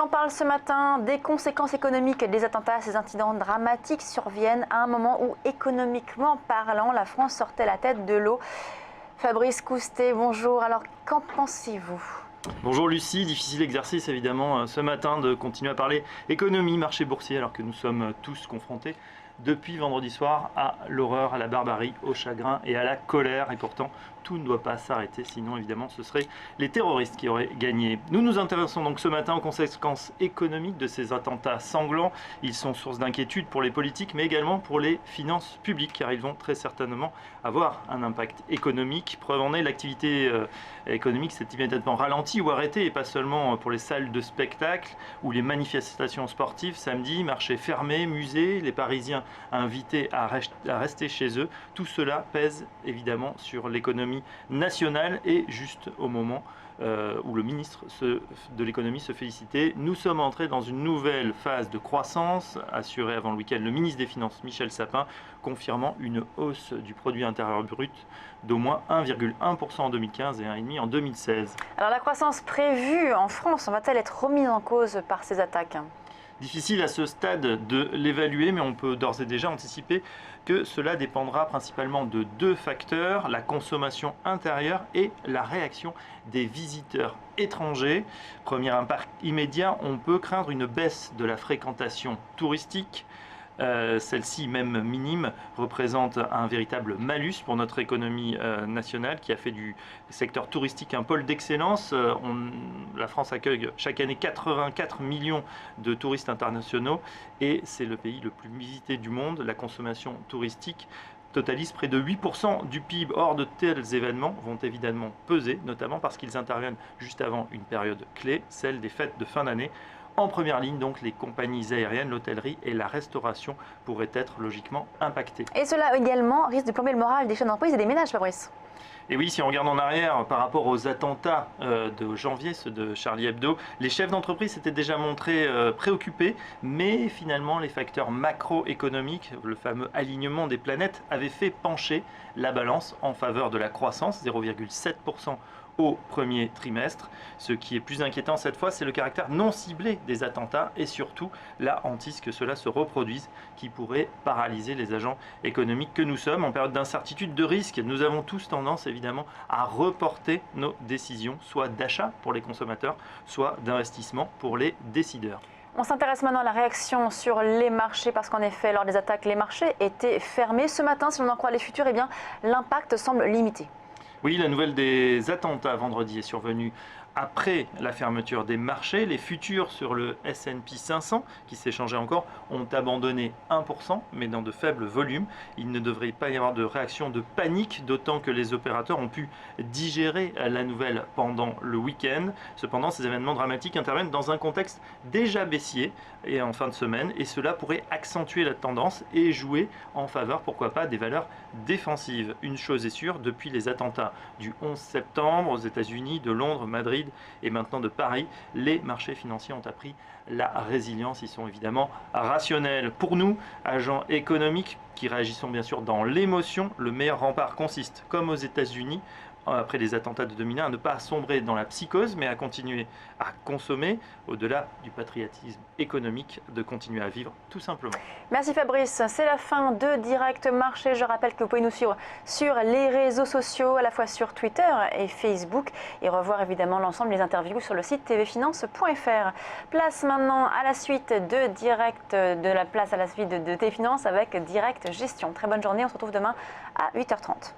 on parle ce matin des conséquences économiques des attentats. Ces incidents dramatiques surviennent à un moment où, économiquement parlant, la France sortait la tête de l'eau. Fabrice Coustet, bonjour. Alors, qu'en pensez-vous ? Bonjour Lucie, difficile exercice évidemment ce matin de continuer à parler économie, marché boursier, alors que nous sommes tous confrontés depuis vendredi soir à l'horreur, à la barbarie, au chagrin et à la colère. Et pourtant, tout ne doit pas s'arrêter, sinon évidemment ce seraient les terroristes qui auraient gagné. Nous nous intéressons donc ce matin aux conséquences économiques de ces attentats sanglants. Ils sont source d'inquiétude pour les politiques, mais également pour les finances publiques, car ils vont très certainement avoir un impact économique. Preuve en est, l'activité économique s'est immédiatement ralentie ou arrêtée, et pas seulement pour les salles de spectacle ou les manifestations sportives. Samedi, marché fermé, musées, les Parisiens invités à rester chez eux. Tout cela pèse évidemment sur l'économie nationale, et juste au moment où le ministre de l'économie se félicitait, nous sommes entrés dans une nouvelle phase de croissance, assurée avant le week-end le ministre des Finances Michel Sapin, confirmant une hausse du produit intérieur brut d'au moins 1,1% en 2015 et 1,5% en 2016. Alors la croissance prévue en France va-t-elle être remise en cause par ces attaques ? Difficile à ce stade de l'évaluer, mais on peut d'ores et déjà anticiper que cela dépendra principalement de deux facteurs, la consommation intérieure et la réaction des visiteurs étrangers. Premier impact immédiat, on peut craindre une baisse de la fréquentation touristique. Celle-ci, même minime, représente un véritable malus pour notre économie nationale, qui a fait du secteur touristique un pôle d'excellence. La France accueille chaque année 84 millions de touristes internationaux, et c'est le pays le plus visité du monde. La consommation touristique totalise près de 8% du PIB. Or, de tels événements vont évidemment peser, notamment parce qu'ils interviennent juste avant une période clé, celle des fêtes de fin d'année. En première ligne, donc, les compagnies aériennes, l'hôtellerie et la restauration pourraient être logiquement impactées. Et cela également risque de plomber le moral des chefs d'entreprise et des ménages, Fabrice. Et oui, si on regarde en arrière par rapport aux attentats de janvier, ceux de Charlie Hebdo, les chefs d'entreprise s'étaient déjà montrés préoccupés, mais finalement les facteurs macroéconomiques, le fameux alignement des planètes, avaient fait pencher la balance en faveur de la croissance, 0,7% au premier trimestre. Ce qui est plus inquiétant cette fois, c'est le caractère non ciblé des attentats et surtout la hantise que cela se reproduise, qui pourrait paralyser les agents économiques que nous sommes. En période d'incertitude, de risque, nous avons tous tendance évidemment à reporter nos décisions, soit d'achat pour les consommateurs, soit d'investissement pour les décideurs. On s'intéresse maintenant à la réaction sur les marchés, parce qu'en effet, lors des attaques, les marchés étaient fermés. Ce matin, si l'on en croit les futurs, eh bien, l'impact semble limité. Oui, la nouvelle des attentats vendredi est survenue après la fermeture des marchés. Les futurs sur le S&P 500, qui s'échangeaient encore, ont abandonné 1%, mais dans de faibles volumes. Il ne devrait pas y avoir de réaction de panique, d'autant que les opérateurs ont pu digérer la nouvelle pendant le week-end. Cependant, ces événements dramatiques interviennent dans un contexte déjà baissier et en fin de semaine, et cela pourrait accentuer la tendance et jouer en faveur, pourquoi pas, des valeurs défensives. Une chose est sûre, depuis les attentats du 11 septembre aux États-Unis, de Londres, Madrid et maintenant de Paris, les marchés financiers ont appris la résilience. Ils sont évidemment rationnels. Pour nous, agents économiques qui réagissons bien sûr dans l'émotion, le meilleur rempart consiste, comme aux États-Unis, après les attentats de 2001, à ne pas sombrer dans la psychose, mais à continuer à consommer, au-delà du patriotisme économique, de continuer à vivre tout simplement. Merci Fabrice, c'est la fin de Direct Marché. Je rappelle que vous pouvez nous suivre sur les réseaux sociaux, à la fois sur Twitter et Facebook, et revoir évidemment l'ensemble des interviews sur le site tvfinance.fr. Place maintenant à la suite de Direct, de TV Finance avec Direct Gestion. Très bonne journée, on se retrouve demain à 8h30.